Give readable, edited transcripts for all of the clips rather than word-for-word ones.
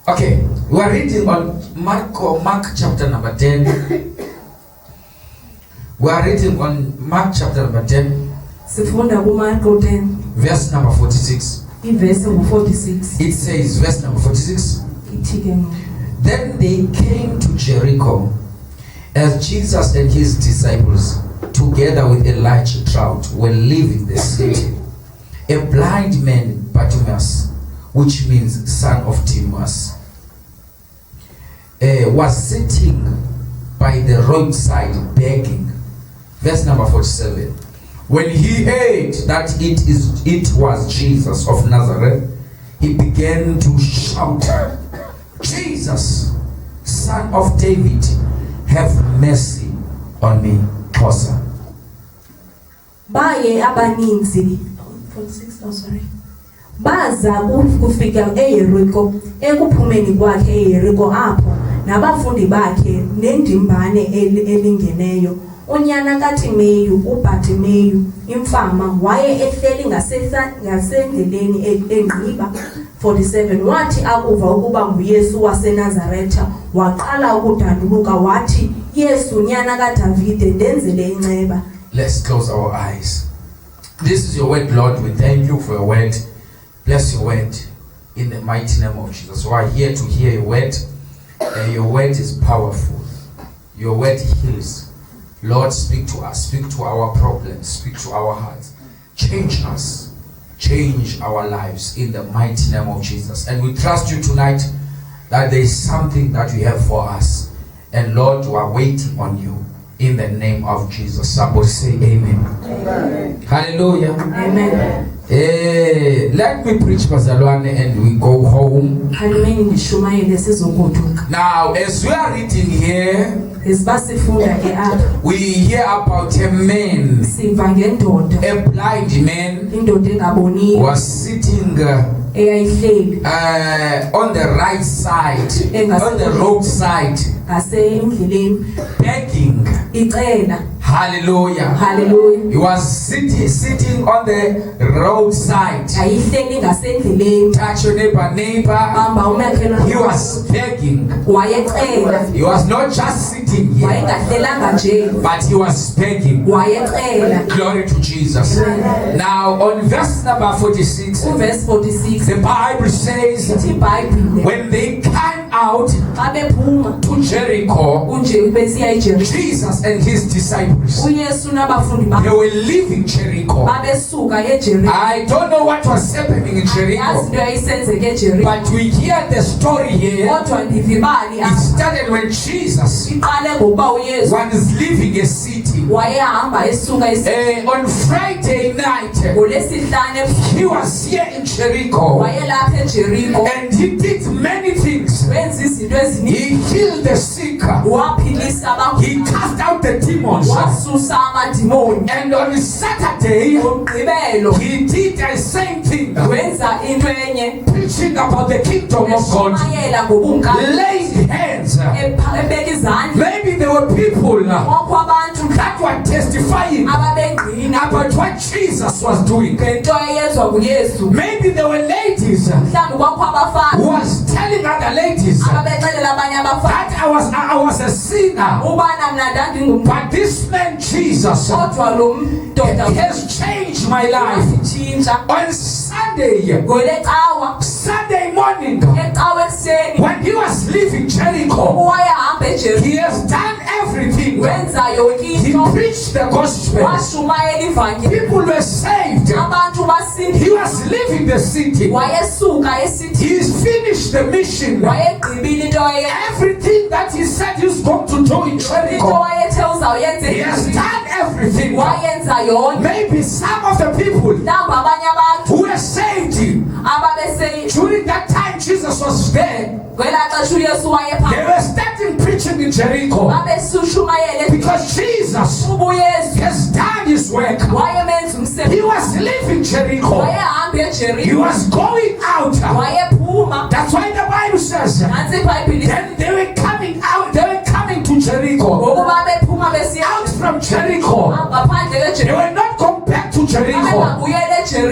Okay, we are reading on Mark chapter number 10. We are reading on Mark chapter number 10. Verse number 46. It says, verse number 46. Then they came to Jericho, as Jesus and his disciples, together with a large crowd, were leaving the city. A blind man, Bartimaeus, which means son of Timaeus, was sitting by the roadside begging. Verse number 47. When he heard that it was Jesus of Nazareth, he began to shout, Jesus, son of David, have mercy on me. Closer. Baye abaninzi 46 baza kufika eYeriko, ekuphumeni kwakhe eYeriko apho nabafundi bakhe nendimbane elingeneyo. Unyana kaTimeyu, uBartimeyu, imfama, waye ehleli ngasendleleni engqiba. 47. Wathi akuva ukuba nguYesu waseNazaretha, waqala ukudanduluka wathi, Yesu, nyana kaDavide, ndenzele inceba. Let's close our eyes. This is your word, Lord. We thank you for your word. Bless your word in the mighty name of Jesus. We are here to hear your word. Your word is powerful. Your word heals. Lord, speak to us. Speak to our problems. Speak to our hearts. Change us. Change our lives in the mighty name of Jesus. And we trust you tonight that there is something that you have for us. And Lord, we are waiting on you in the name of Jesus. Somebody say amen. Amen. Hallelujah. Amen. Let me preach Bazalwane and we go home. Now, as we are reading here, we hear about a man, a blind man, was sitting on the right side, on the roadside, begging. Hallelujah. Hallelujah. He was sitting on the roadside. Touch your neighbor. He was begging. He was not just sitting here, but he was begging. Glory to Jesus. Now on verse number 46, the Bible says, when they came out to Jericho, Jesus and his disciples, they were leaving Jericho. I don't know what was happening in Jericho, but we hear the story here. It started when Jesus was leaving a city. On Friday night, he was here in Jericho, and he did many things. He healed the sick. He cast out the demons. And on Saturday, he did the same thing, preaching about the kingdom of God, laying hands. Maybe there were people that were testifying about what Jesus was doing. Maybe there were ladies who was telling other ladies that I was a sinner, but this man Jesus has changed my life. On Sunday morning, when he was leaving Jericho, he has done everything. He preached the gospel. People were saved. He was leaving the city. He's finished the mission. Everything that he said he's going to do in Jericho, he has done everything. Maybe some of the people who were saved during that time Jesus was there, they were starting preaching in Jericho, because Jesus has done his work. He was leaving Jericho. He was going out. That's why the Bible says, then they were coming out. They were coming to Jericho. Out from Jericho. They were not going back to Jericho,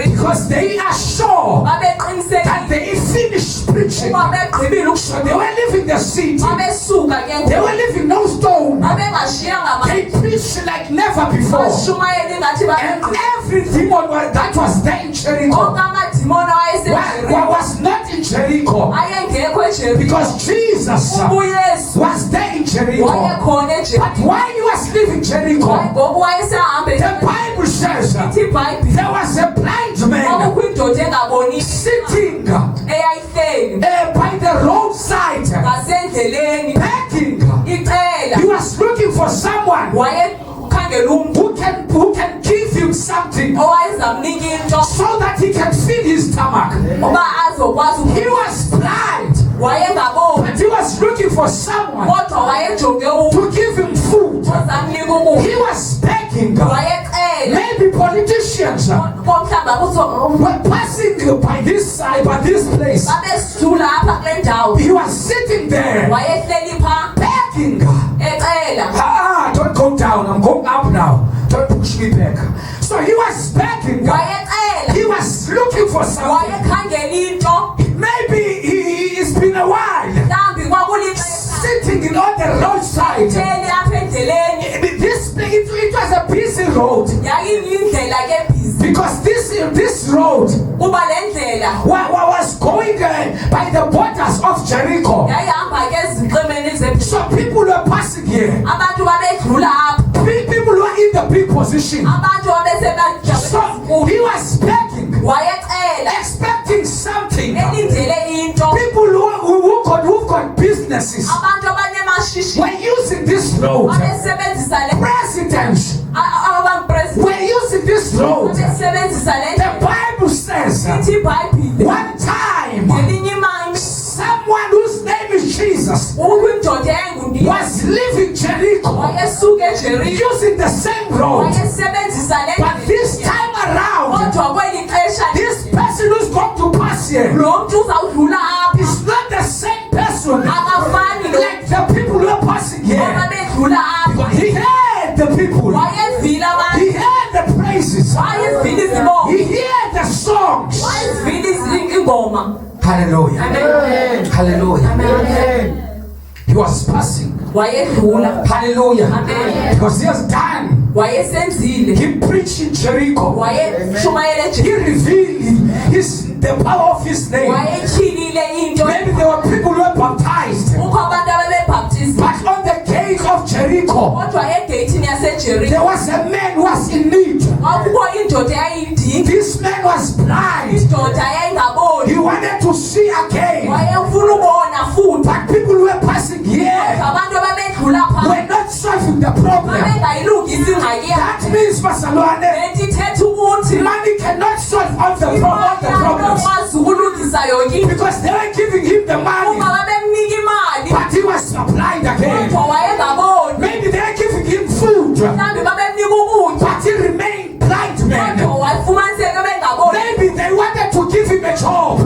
because they are sure that they finished preaching preaching. So they were leaving the city. They were leaving no stone. They preached like never before. And every demon that was there in Jericho was not in Jericho, because Jesus was there in Jericho. But while he was leaving Jericho, the Bible says there was a blind man sitting by the roadside begging. He was looking for someone who can give him something so that he can feed his stomach. He was blind, but he was looking for someone to give him food. He was begging. Maybe politicians were passing by this side, by this place. He was sitting there begging. Don't go down, I'm going up now. Don't push me back. So he was begging. He was looking for something. Maybe it's been a while sitting on the roadside. It was a busy road, because this road was going by the borders of Jericho. So people were passing here. People were in the big position. So he was begging, expecting something. People who've got businesses were using this road. Presidents were using this road. The Bible says one time someone whose name is Jesus was leaving Jericho using the same road. But this time around, this person who's going to pass here is not the same person like the people who are passing here. He heard the people. He heard the praises. He heard the songs. Hallelujah. Amen. Hallelujah. Amen. He was passing. Hallelujah. Amen. Because he has done. He preached in Jericho. He revealed the power of his name. Maybe there were people who were baptized. But on the gate of Jericho, there was a man who was in need. This man was blind. He wanted to see again. But people who were passing here were not solving the problem. That means, Pastor Luane, money cannot solve all the problems. Because they were giving him the money, but he was blind again. Maybe they were giving him food, but he remained blind man. Maybe they wanted to give him a job,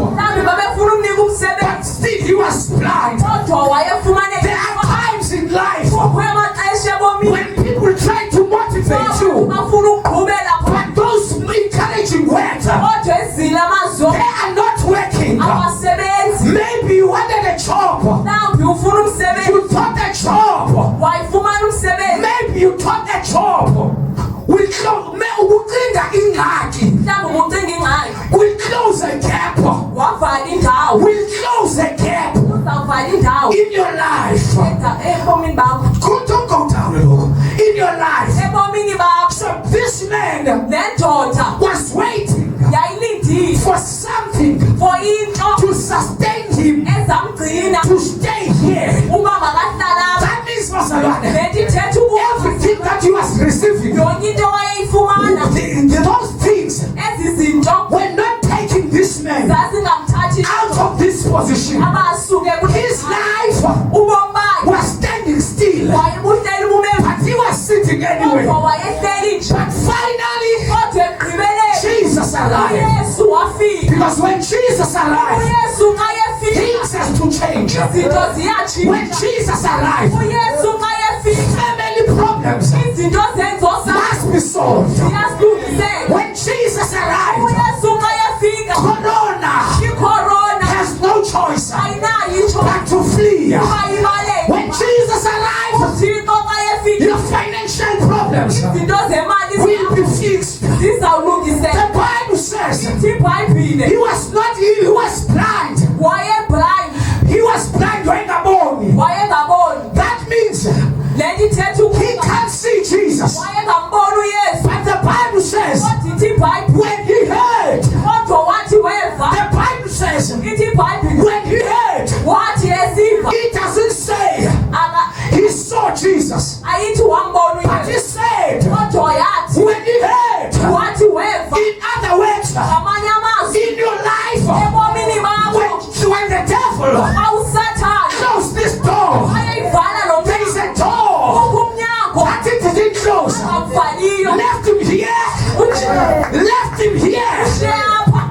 but still he was blind. There are times in life when people try to motivate you, but those encouraging words, they are not working. Maybe you wanted a job, you thought a job, maybe you thought a job will close a gap, will close a gap in your life. Don't go down, in your life. So this man was waiting for something to sustain him, to stay here. That means, everything that you was receiving, those things were not taking this man out of this position. His life was standing still, but he was sitting anyway. But finally, Jesus arrived. Because when Jesus arrived, things have to change. When Jesus arrived, family problems must be solved. When Jesus arrived, Corona has no choice. devil close this door. There is a door that it didn't close. Left him here. Left him here.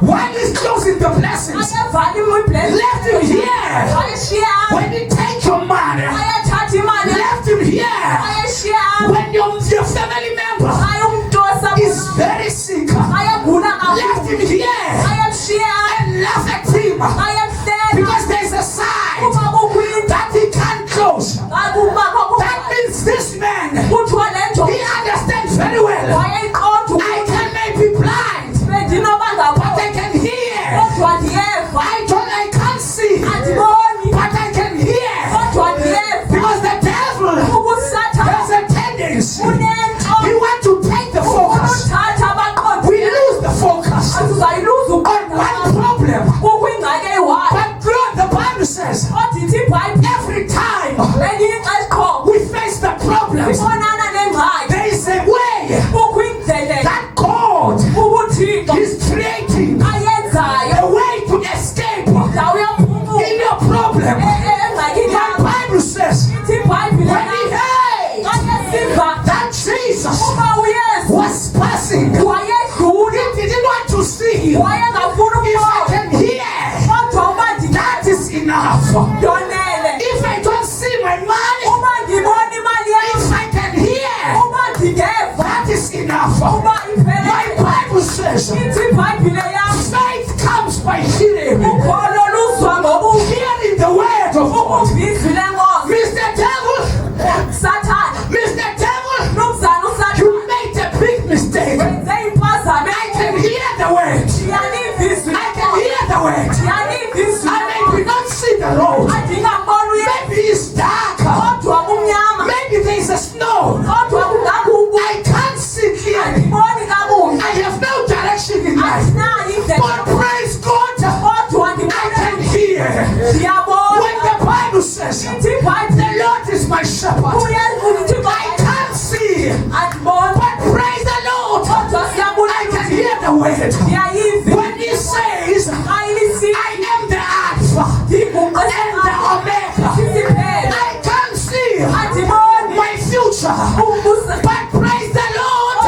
While he's closing the blessings. Left him here. When he take your money. Left him here. When your family member is very sick. Left him here. And laugh at him. Because there's a sign that he can't close. That means this man, he understands very well. I can maybe blind, but I can hear. I can't see, but I can hear. Because the devil has a tendency. He wants to take the focus. We lose the focus on one problem. But God, the Bible says, every time we face the problems, there is a way that God is creating a way to escape in your problem. My Bible says, when he heard that Jesus was passing, he didn't want to see him. If I can hear, that is enough. If I don't see my money, if I can hear, that is enough. My Bible says, faith comes by hearing. Hearing the word of God. Mr. Devil, Mr. Devil, you made a big mistake. I can hear the word. I can hear the word. I may not see the road. Maybe it's dark. Maybe there is a snow. I can't see clearly. I have no direction in life. But praise God, I can hear. When the Bible says, the Lord is my shepherd, I can't see. But praise the Lord, I can hear the word. When he says, I am the Alpha and the Omega, I can't see my future. But praise the Lord,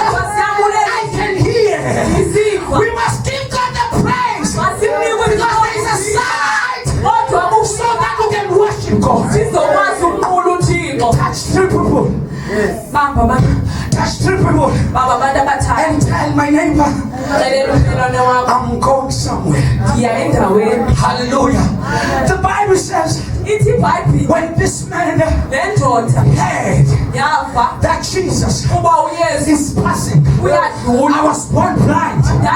I can hear. We must give God the praise, because there is a sight so that we can worship God. Touch three people. Touch three people and tell my neighbor, I'm going somewhere. Hallelujah. The Bible says, when this man heard that Jesus is passing, I was born blind, but I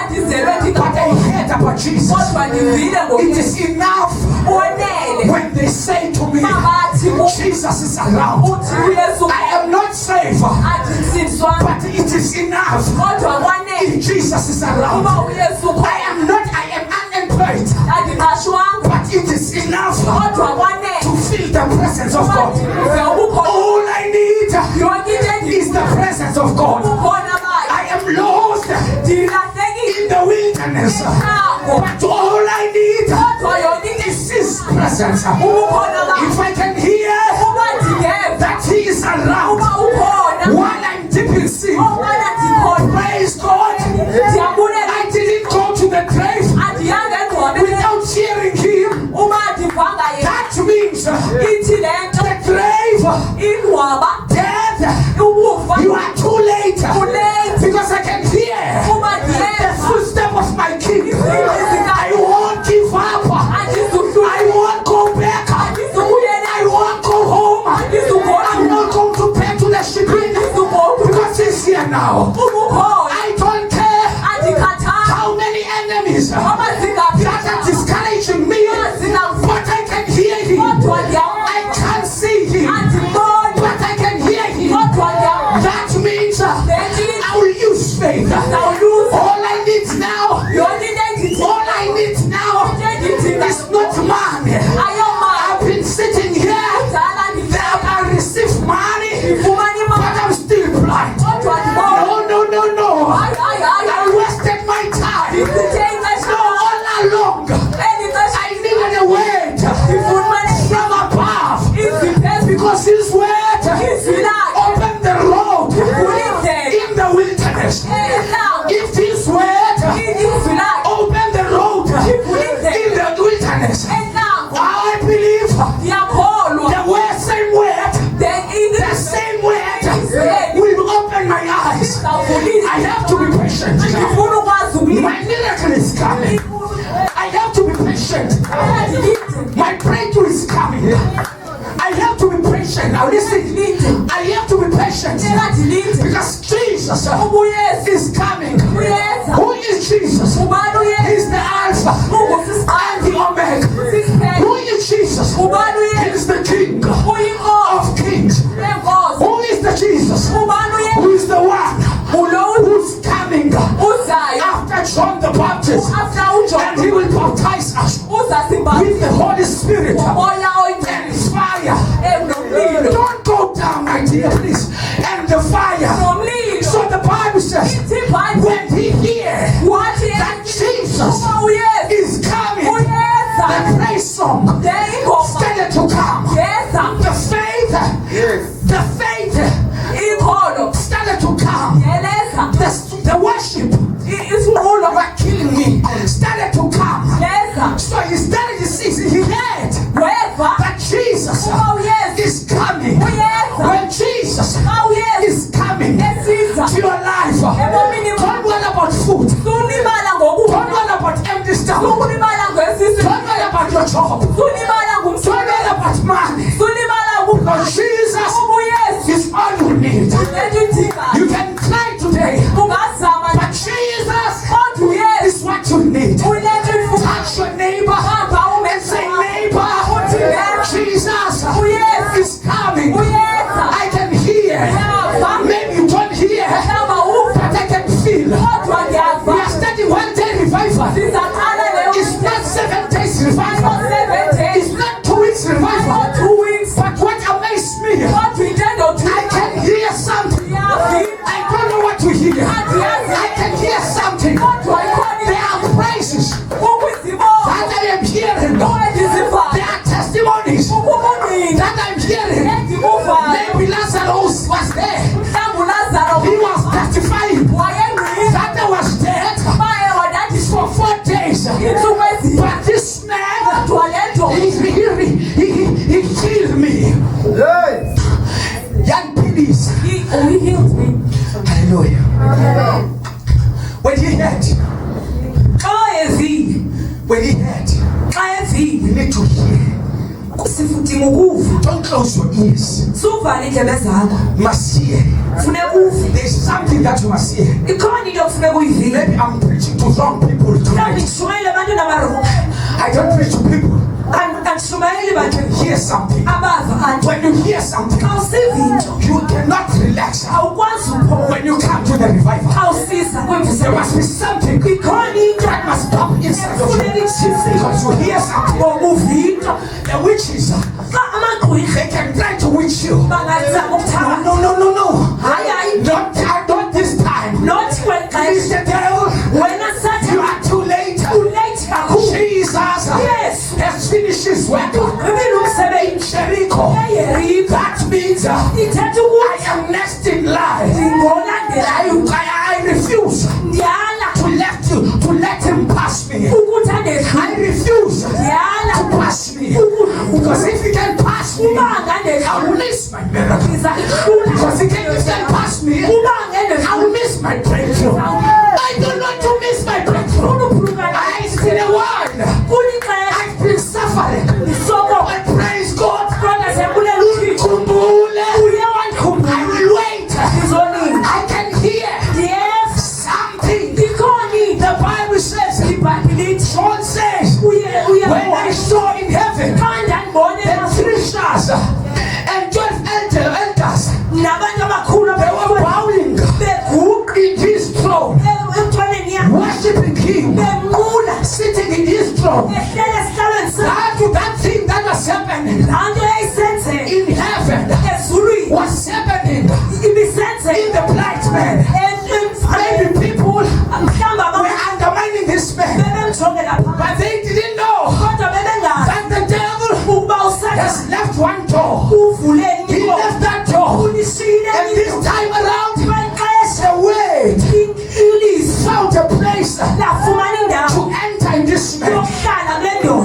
heard about Jesus. It is enough when they say to me, Jesus is around. I am not safe, but it is enough if Jesus is around. I am unemployed, but it is enough to feel the presence of God. All I need is the presence of God. I am lost in the wilderness, but all I need is His presence. If I can hear that He is around while I'm deep in sin, praise God, I didn't go to the grave without hearing Him. That means the grave, death, you are too late, because I can hear the footstep of my King. I won't give up. I won't go back. I won't go home. I'm not going to pay to the shipping, because He's here now. I don't care how many enemies that are discouraging me, but I can hear Him. I can't see Him, but I can hear Him. That means I will use faith. All I need now, all I patient. My miracle is coming. I have to be patient. My breakthrough is coming. I have to be patient. Now listen. I have to be patient because Jesus is coming. Who is Jesus? He's the Alpha and the Omega. Who is Jesus? He's the King of Kings. Who is the Jesus? Who is the one who's coming after John the Baptist? And he will baptize us with the Holy Spirit and fire. Don't go down, my dear, please. And the fire. So the Bible says, when he hears that Jesus is coming, the praise song started to come. The faith started to come. The worship is all over killing me started to come. So he started to see, he heard that Jesus is coming. When Jesus is coming to your life, don't worry about food. Don't worry about empty stuff. Don't worry about your job. Don't worry about money. Because Jesus is all you need. You can cry today, but Jesus is what you need. Touch your neighbor and say, neighbor, Jesus is coming. I can hear. Maybe you don't hear, but I can feel. We are studying 1 day revival. It's not 7 days revival. It's not 2 weeks revival. But what amazed me, I can hear something. I don't know what to hear. I can hear something. There are praises that I am hearing. There are testimonies that I'm hearing. Maybe Lazarus was there. He was testifying that I was dead for 4 days. But this man, he healed me. Young ladies, he healed me. Hallelujah. When he heard, we need to hear. Don't close your ears. You must hear. There's something that you must hear. Maybe I'm preaching to wrong people tonight. I don't preach to people. I can hear something. When you hear something, you cannot relax. When you come to the revival, there must be something that must pop inside of you. Because you hear something. The witches, they can try to witch you. No. Not this time. It's the devil. You are too late. Jesus has finished his work in Jericho. That means I am next in line. I refuse to let him pass me. I refuse to pass me. Because if he can pass me, I will miss my miracle. Because if he can pass me, I will miss my breakthrough. I don't want to miss my breakthrough. I see the one. I've been suffering. I praise God. I will wait. I can hear something. The Bible says, John says, when I saw in heaven the 3 stars and 12 elders, they were bowing in his throne, worshiping him, sitting in his throne. That thing that was happening in heaven was happening in the blind man. Maybe people were undermining this man, but they didn't know that the devil has left one door. He left that door, and this time around, the way found a place to enter in this man.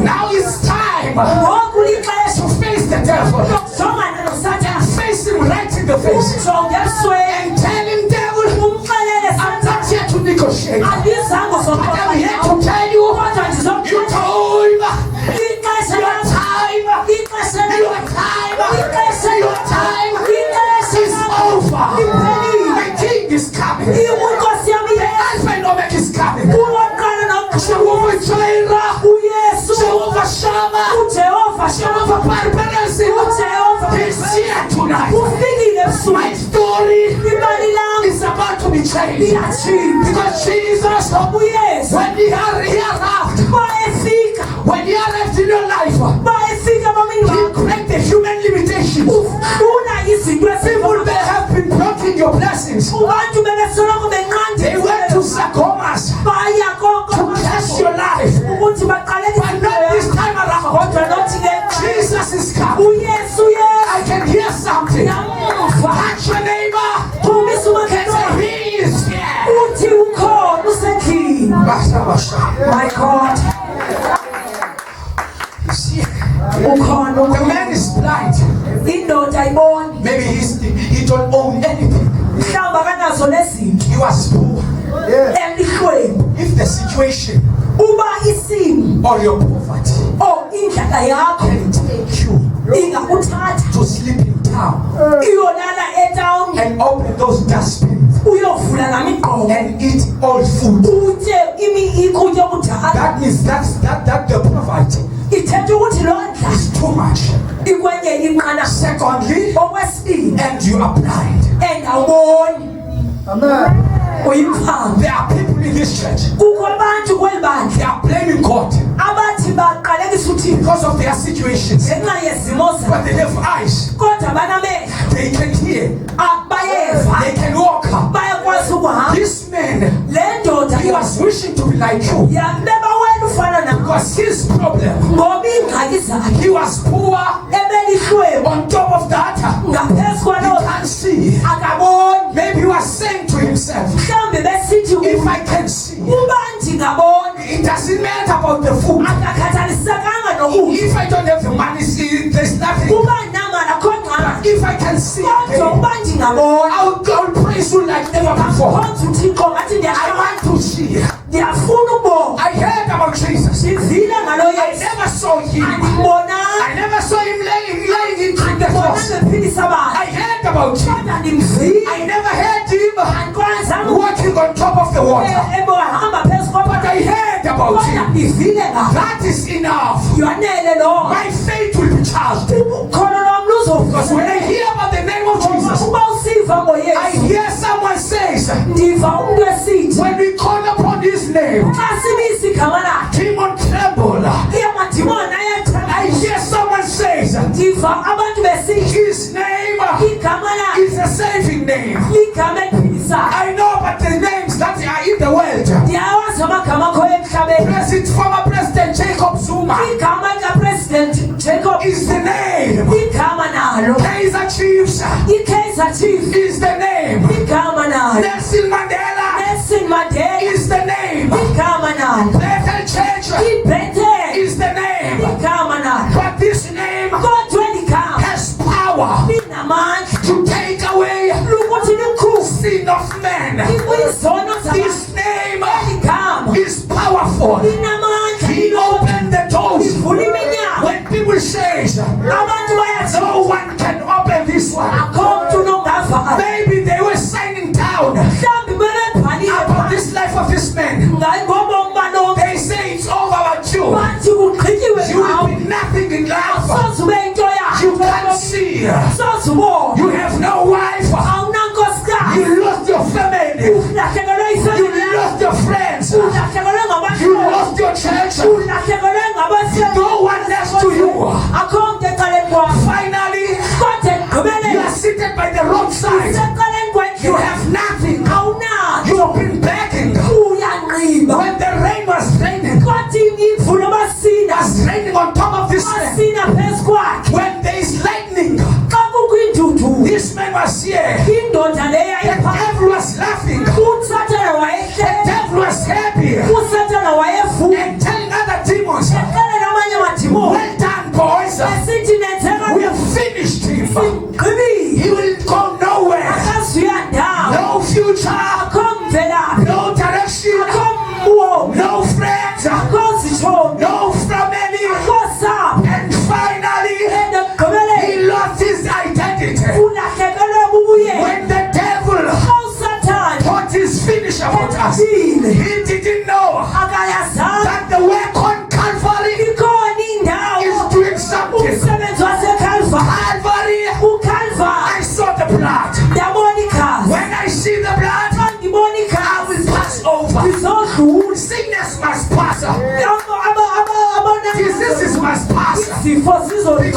Now it's time to face the devil, face him right in the face, and tell him, devil, I'm not here to negotiate. He's here tonight. My story is about to be changed. Because Jesus, when he arrived in your life, he created the human limitations. People may have been blocking your blessings. They went to Sagomas to test your life. But not this time around. Jesus is coming. I can hear something. Touch your neighbor. Say, he is here. My God. He's here. The man is blind. Maybe he don't own anything. He was poor. If the situation or your poverty can take you to sleep in town and open those dustbins and eat all food, that means that the poverty is too much. Secondly, and you are blind. There are people in this church. They are blaming God because of their situations. But they have eyes. They can hear. They can walk. This man, he was wishing to be like you. Because his problem, he was poor. On top of that, he can't see. Maybe he was saying to himself, if I can see, it doesn't matter about the food. If I don't have the money, there's nothing. If I can see, I'll praise you like never before. I want to see. I heard about Jesus. I never saw him. I never saw him laying in the cross. I heard about him. I never heard him walking on top of the water. But I heard about him. That is enough. My faith will be charged. Because when I hear about the name of Jesus, I hear someone says, when we call upon his name, demon tremble. I hear someone says, his name is a saving name. I know about the names that are in the world. Former President Jacob Zuma is the name. Kaiser Chiefs is the name. Nelson Mandela is the name. Bethel Church is the name. But this name has power to take away sin of man. This name is powerful. He opened the doors. When people say no one can open this one, maybe they were signing down about this life of this man. They say it's over about you. You will be nothing in life. You can't see. You have no wife. You lost your family. You lost your friends. You lost your church. No one left to you. Finally, you are seated by the roadside. You have nothing. You've been begging. When the rain was raining, was raining on top of this man. When there is lightning, this man was here. The devil was laughing. The devil was happy. And telling other demons, well done, boys. We have finished him. He will go nowhere. No future. No direction. No friends. No family. And finally, he lost his identity. When the devil thought he's finished about us, he didn't know that the work on Calvary is doing something.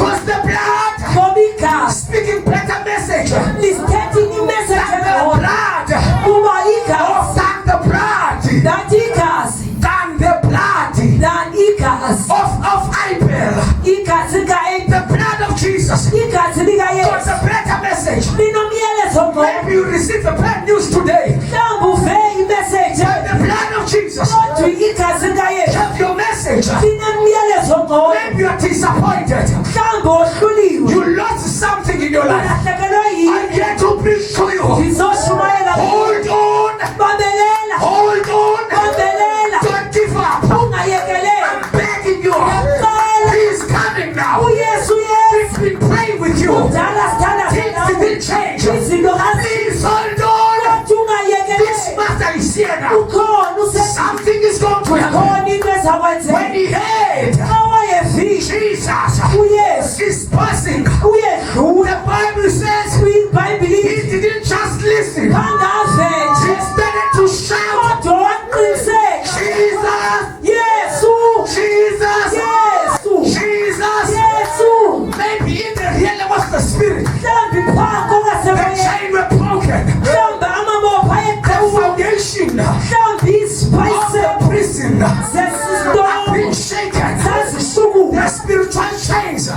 Because the blood ngoba igazi speaking better message lisithethe imessage than the engcono blood kuba igazi than the blood that igazi than the blood that igazi of Abel. igazi lika-Abel The blood of Jesus igazi was likaYesu a better message. linomyalezo ngcono. Maybe you receive the bad news today. Mhlawumbe uve imessage But the blood of Jesus kodwa igazi likaYesu have your message. linemyalezo ngcono. Maybe you are disappointed. Mhlawumbe wohluliwe You lost something in your life. ulahlekelwe I'm yini here to preach to you. ngizoshumayela Hold on. babelela Hold on. babelela Don't give up. ungayekeleli I'm begging you. ngiyacela He's coming now. uyesu We've been praying with you. kudala sithanda Things nawe didn't change. izinto Please hold on. kodwa ungayekeleli This master is here now. ukhona Something is going to happen. usekhona into ezakwenzeka When he heard awayefika Jesus uyesu is passing, uyedlula the Bible says kwibhayibhili he didn't just listen. kangaveje He started to shout, kodwa waqiniseka Jesus, yesu Jesus, yesu Jesus. yesu Maybe in the realm of the spirit, mhlawumbe phako the ngasemoyeni chain were broken. mhlawumbe amabopha The ayeqhawuka foundation mhlawumbe of izipayise the prison have zesisitomo been shaken. zazishukuka The spiritual chains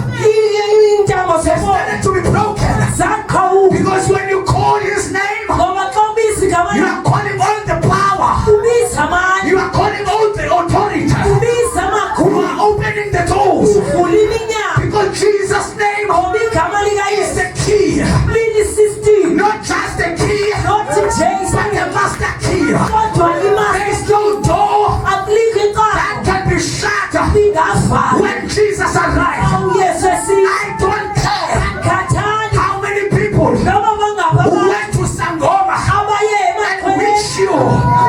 iintambo zomoya started to be broken. zaqhawuka Because when you call his name, ngoba xa ubiza igama you lakhe are calling all the power. ubiza amandla You are calling all the authority. ubiza You amakhulu are opening the doors. uvula iminyango Because Jesus' name ngoba igama is likayesu the key. lilisystem Not just the key, not nje but the master key. kodwa There imali is no door akulikho that iqaba can be shut lingavala when Jesus arrives. awuyesu esile I don't care khathani how many people noma who bangababa went to Sangoma abaye and emaxhweleni wish you.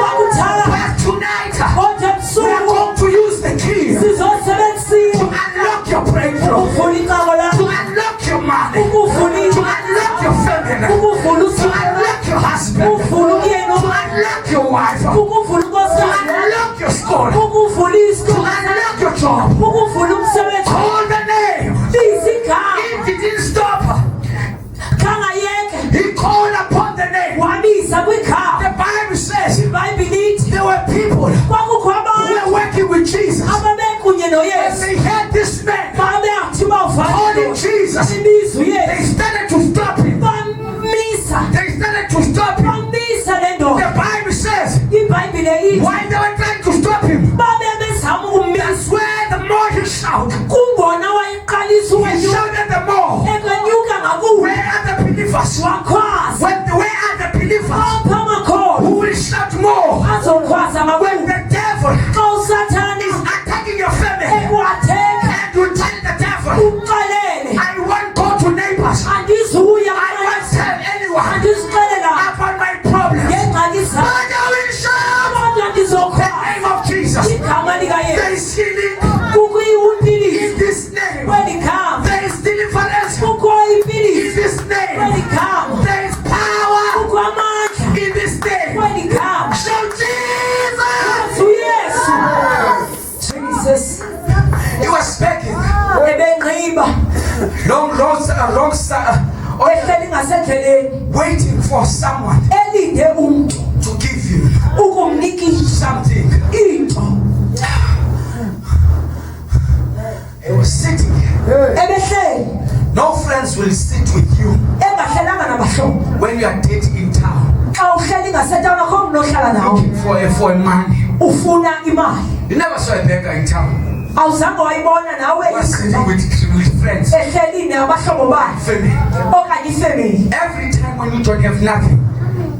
bakuthala But tonight, kodwa we are ebusuku going to use the key to sizosebenzisa unlock your breakthrough, ukuvula iqabo to lakho unlock your money, ukuvula to imali unlock your family, ukuvula to usuku unlock your husband, ukuvula umyeni to unlock your wife, to ukuvula unkosikazi unlock your school, ukuvula to isikolo unlock your job. ukuvula umsebenzi Call the name. biza igama He didn't stop. khangayeke He called upon the name. wabiza kwigama The Bible says ibhayibhile ithi there were people kwakukho who abantu were working with Jesus. ababekunye And noyesu they had this man babeathi calling bawuvala Jesus. ibiza They uyesu started to stop him. bamisa They started to stop him. bamisa le ndoda The Bible says ibhayibhile ithi while they were trying to stop him, babe bezama ukumisa that's where the more he shouted. kungona wayeqalisa He ukwenyuka shouted the more. ekwenyuka ngakuwe Where are the believers? wakhwaza Where are the believers apha amakholo who will shout more? azokhwaza When ngakuwe the devil xa usathane is attacking your family, ekwatheka and you tell the devil, umxelele I won't go to neighbors. andizuya I won't tell anyone andizixelela about my problems. ngengxaki zam But I will shout kodwa the ndizokhwaza name of Jesus. igama likayesu There is healing kukho impiliso in this name. kweli gama There is deliverance kukho in impiliso this kweli name. gama There is power kukho amandla in this name. kweli gama Shout Jesus! uyesu jesus He was begging. ebenqiba ehleli ngasendleleni Waiting for someone elinde umntu to give you ukumnikisa something. into He was sitting. ebehleli No friends will sit with you engahlelanga nabahlobo when you are dead in town. xa uhleli ngasetawuni akho mntu ohlala nawo Looking for money. ufuna imali You never saw a beggar in town. awuzange wayibona nawe He was sitting with friends, ehleli nabahlobo bakhe family. okanye ifemeli Every time when you don't have nothing,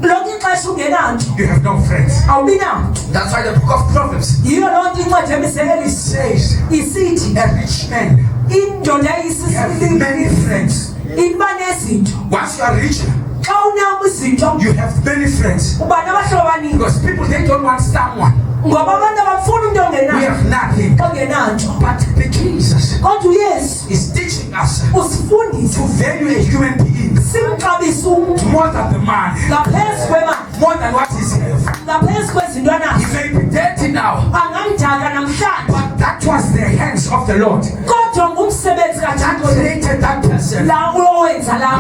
lonke ixesha ungenanto you have no friends. awubi nanto That's why the book of Proverbs yiyo loo nto incwadi emisekelisi says isithi a rich man indoda have many friends. iba nezinto Once you are rich, xa unawo izinto you have many friends. uba nabahlobo abaninzi Because people, they don't want someone. ngoba abantu abafuna umntu We ongenayo have nothing. ongenanto But the Jesus kodwa uyesu is teaching us usifundise to value a human being simxabise umntu more than the man, ngaphezu kwemali more than what he's have. ngaphezu kwezinto He anazo may be dirty now, angamdaka namhlanje but that was the hands of the Lord. kodwa ngumsebenzi that created that person.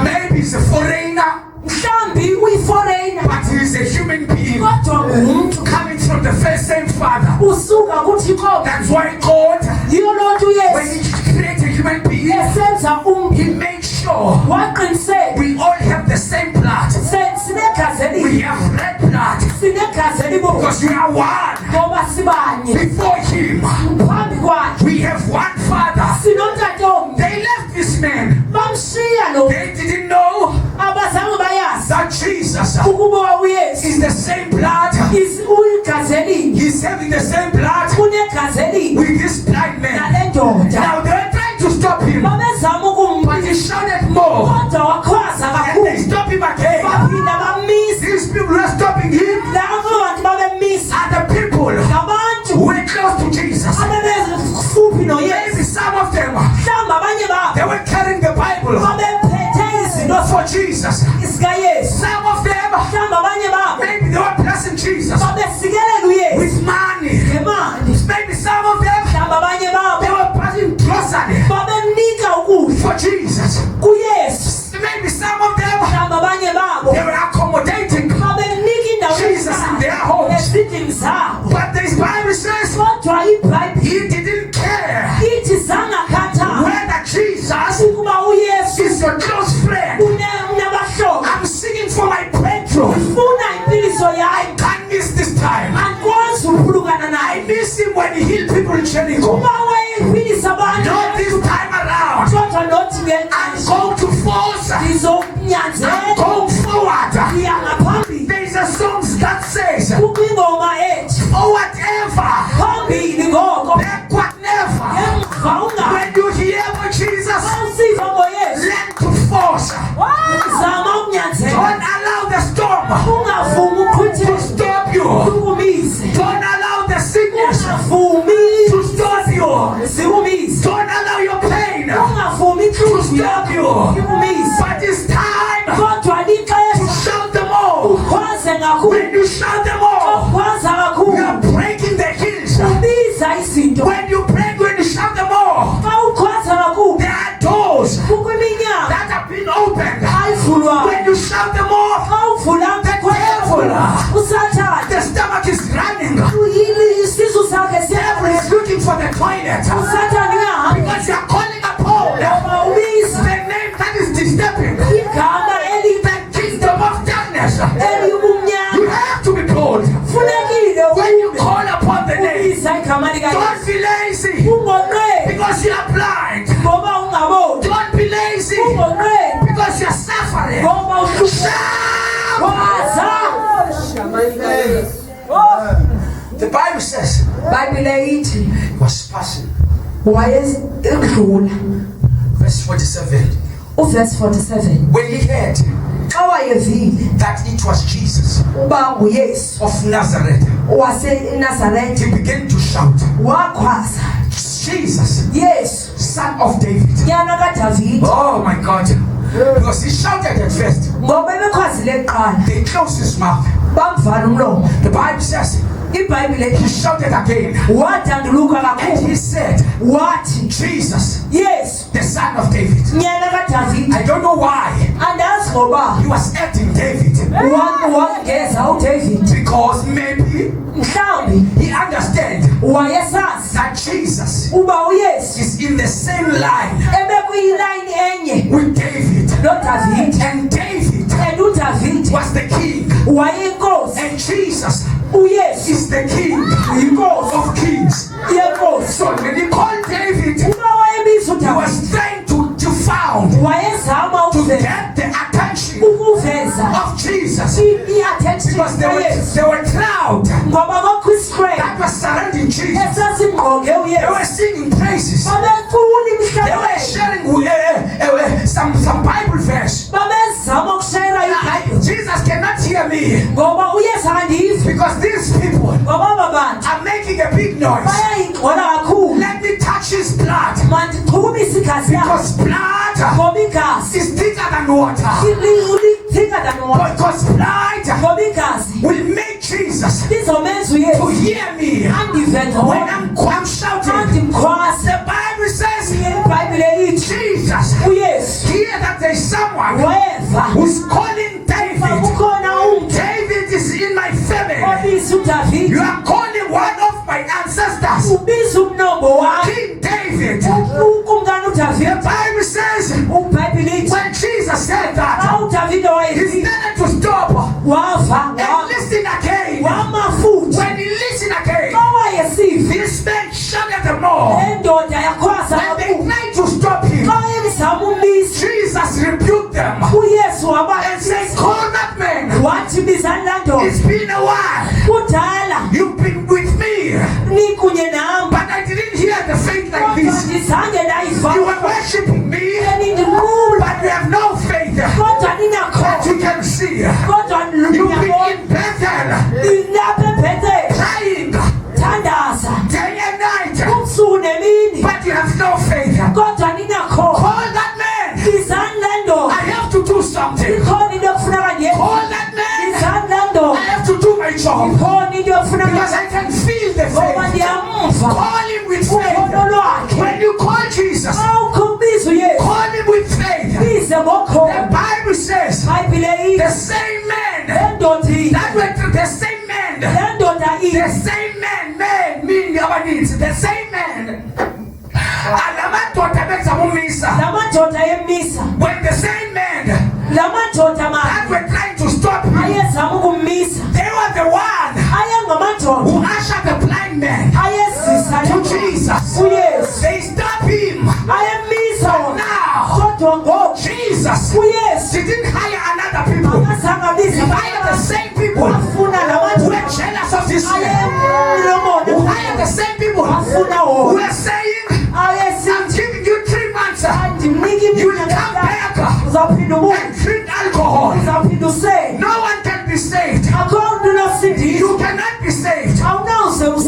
Maybe he's a foreigner, but he is a human being coming from the same Father. That's why God, when he created a human being, he made sure we all have the same blood. We have red blood because we are one before him. We have one Father. They left this man. They didn't know that Jesus is the same blood. He's having the same blood with this blind man. Now they were trying to stop him, but he shouted more, and they stopped him again. These people were stopping him. Other people who were close to Jesus. Maybe some of them, they were carrying the Bible for Jesus. Some of them, maybe they were blessing Jesus with money. Maybe some of them, they were passing grocery for Jesus. Maybe some of them, they were accommodating Jesus in their homes. But this Bible says he didn't care whether Jesus is your close friend. I'm singing for my breakthrough. I can't miss this time. I miss him when he healed people in Jericho. Not this time around. I'm going to force. I'm going forward. There's a song that says, oh whatever, backward never. When you hear about Jesus, learn to force. Don't allow the storm to stop you. Don't allow the sickness to stop you. Don't allow your pain to stop you. But it's time to shout them all. When you shout them all, you are breaking the hills. When you break, when you shout them all, there are doors that have been opened. When you shout them all, the devil, the stomach is running. The devil is looking for the toilet because you are calling upon the name that is disturbing the kingdom of darkness. You have to be bold. When you call upon the name, don't be lazy because you are blind. Don't be lazy because you are suffering. The Bible says he was passing. Verse 47. Verse 47. When he heard that it was Jesus of Nazareth, he began to shout, Jesus, yes, Son of David. Oh my God. Because he shouted at first. They closed his mouth. The Bible says he shouted again. And he said, what? Jesus, yes, the Son of David. I don't know why he was acting David. Because maybe he understands that Jesus is in the same line with David. And David was the king. And Jesus is the king of kings. So when he called David, he was trying to get the attention of Jesus. Because there were crowds that were surrounding Jesus. They were singing praises. They were sharing some Bible verse. Jesus cannot hear me because these people are making a big noise. Let me touch his blood, because blood is thicker than water. Because blood will make Jesus to hear me when I'm shouting. The Bible says Jesus, hear that there is someone who's calling David. David is in my family. You are calling one of my ancestors, King David. The Bible says when Jesus said that, he started to stop and listen again. When he listened again, this man shouted the more. When they tried to stop him, Jesus rebuked them and said, call that man. It's been a while. You've been with me, but I didn't hear the faith like this. You are worshiping me, but you have no faith that you can see. You've been in Bethel, crying day and night, but you have no faith. Call that man. I have to do something. Call that man. I have to do my job, because I can feel the faith. Call him with faith. When you call Jesus, call him with faith. The Bible says the same man, the same man meaning our needs. The same man. When the same men that were trying to stop him, they were the one who ushered the blind man to Jesus. They stopped him. But now Jesus didn't hire another people. He hired the same people who were jealous of this man, who hired the same people who were saying, I'm giving you 3 months. You will come back and drink alcohol. No one can be saved. You cannot be saved.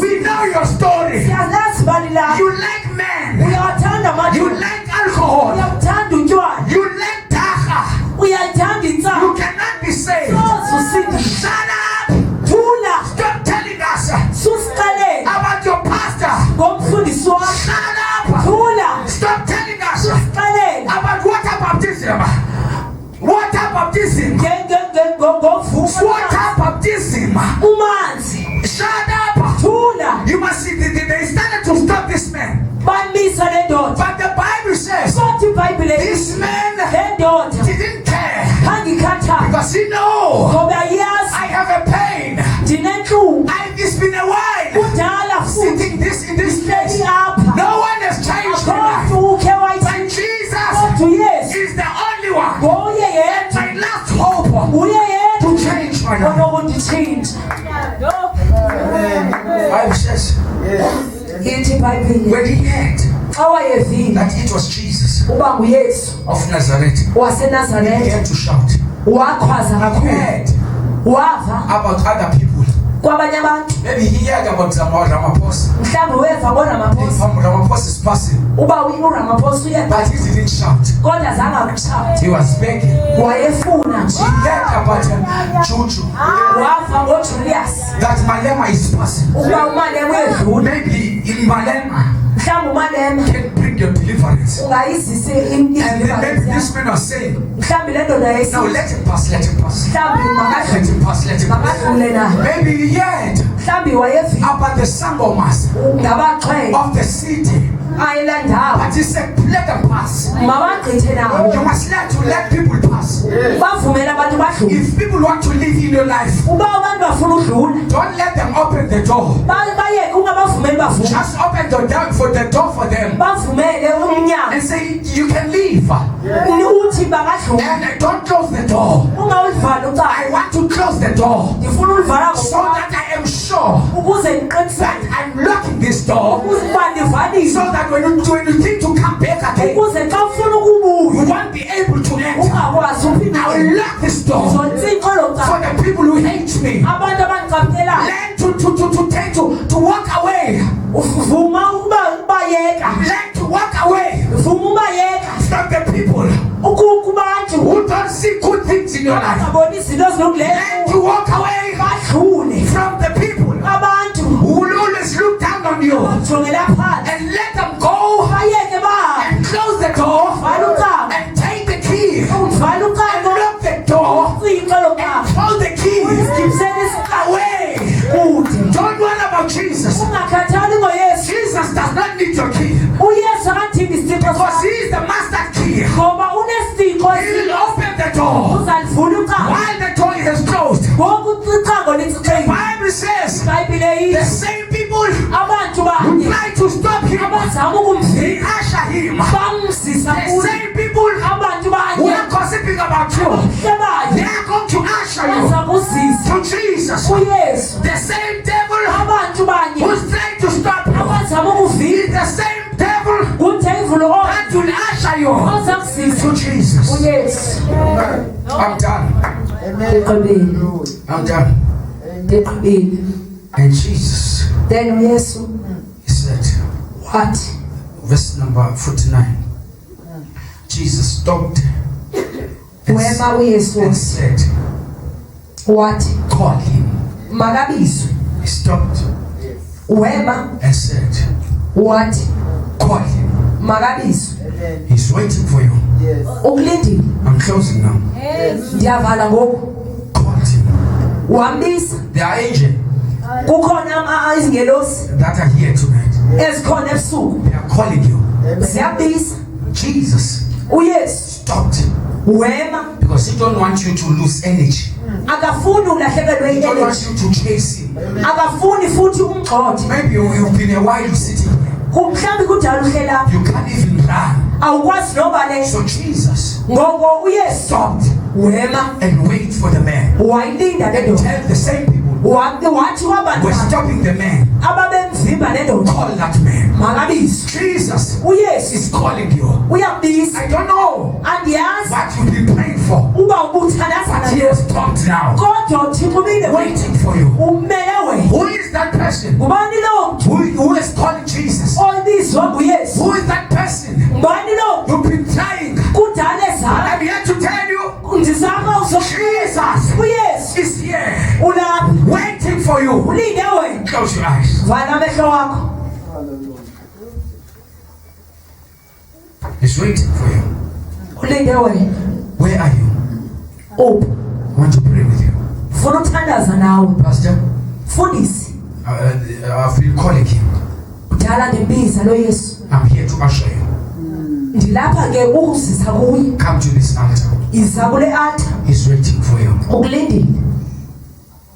We know your story. You like men. You like alcohol. You like dacha. You cannot be saved. Shut up. Stop telling us about your pastor. Shut up. Stop telling us about water baptism. Water baptism. Water baptism. Shut up. You must see, they started to stop this man. But the Bible says this man didn't care, because he knows I have a pain. It's been a while sitting in this place. No one has changed my life, but Jesus is the only one. And my last hope to change my life. Bible says when he heard that it was Jesus of Nazareth, he began to shout. He heard about other people. Maybe he heard about Ramaphosa. Ramaphosa is passing, but he didn't shout. He was begging. He heard about Juju, that Malema is passing. Maybe in Malema can bring your deliverance. And then maybe this man was saying, now let him pass, let him pass. Let him pass, let him pass. Maybe he heard about the sangomas of the city. But he said, let them pass. You must learn to let people pass. If people want to live in your life, don't let them open the door. Just open the door for them and say, you can leave. And don't close the door. I want to close the door so that I am sure that I'm locking this door, so that when you think to come back again, you won't be able to enter. I will lock this door for the people who hate me. Learn to walk away. Learn to walk away from the people who don't see good things in your life. Learn to walk away from the people who will always look down on you, and let them go and close will open the door. While the door is closed, the Bible says the same people who try to stop him, they usher him. The same people who are gossiping about you, they are going to usher you to Jesus. The same devil who's trying to stop you is the same devil that will usher you to Jesus. I'm done. I'm done. And Jesus, he said, What? verse number 49. Jesus stopped and said, What? call him. Magabizwe. He stopped and said, What? call him. Magabizwe. He's waiting for you. Ukulindile. I'm closing now. Ndiyavala ngoku. Call him. Uhambisa. There are angels Kukhona izingelosi that are here tonight. ezikhona ebusuku. They are calling you. Ziyabiza. Jesus uYesu stopped because he don't want you to lose energy. Akafuni ulahlekelwe He don't want i-energy. you to chase him. Akafuni futhi umgxothe. Maybe you've been a while sitting here. Mhlawumbe kudala uhlela. You can't even run. Awukwazi noba le. So Jesus Ngoko uYesu stopped and wait for the man. wayilinda le ndoda. Tell the same people Wathi wabantu we're stopping the man. ababemvimba le ndoda. Call that man. Makabizwe. Jesus uYesu is calling you. uyabiza. I don't know Andiyazi what you've been praying for, uba ubuthakaza but he has stopped now, kodwa Thixo ubile waiting for you. umele wena. Who is that person Ngubani lo mntu who is calling Jesus? obizwa nguYesu? Who is that person? Ngubani lo You've been trying. kudala ezala. I'm here to tell you, Ndizama Jesus uYesu is here, ulapha waiting for you. ulinde wena. Close your eyes. Vala amehlo wakho. He's waiting for you. Ulinde wena. Where are you? Uphi? I want to pray with you. Funa uthandaza nawe. Pastor, Mfundisi, I've been calling him. udala ndimbiza lo Yesu. I'm here to usher you. Ndilapha ke ukuzisa kuye. Come to this altar. Iza kule altar. He's waiting for you. Ukulindile.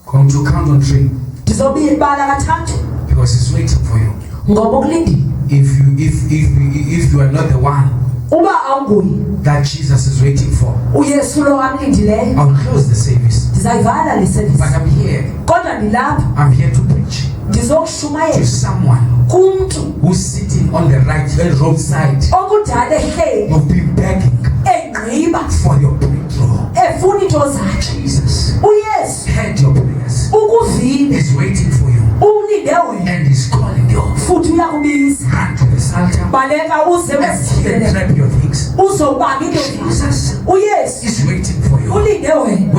Going to count on 3 Ndizobala kathathu because he's waiting for you. ngoba ukulindile. If you are not the one Uba awunguye that Jesus is waiting for, uYesu lo amlindileyo, I'll close the service. ndizayivala le service. But I'm here. Kodwa ndilapha I'm here to preach to ndizokushumayela someone kumntu who's sitting on the right roadside. okudala ehleli You've been begging engqiba for your breakthrough. efuna into zakhe. Jesus uYesu heard your prayers. ukuvile He's waiting for you ulinde wena and he's calling you. futhi uyakubiza. Run to this altar Baleka uze and wesifele grab your things. uzobamba into zakho. Jesus uYesu is waiting for you. ulinde wena.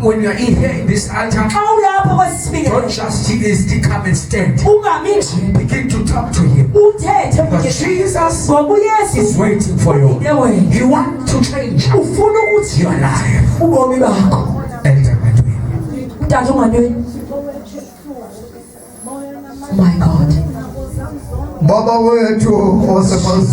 When you are in here in this altar, Xa ulapha kwesibili don't just come and stand. ungami nje Begin to talk to him. uthethe Because Jesus ngoba uYesu is waiting for you. ulinde wena. He wants to change Ufuna ukuthi your life. ubomi bakho. Elder Ngqunge. Tata ungantweni? My God. Baba wethu osemazi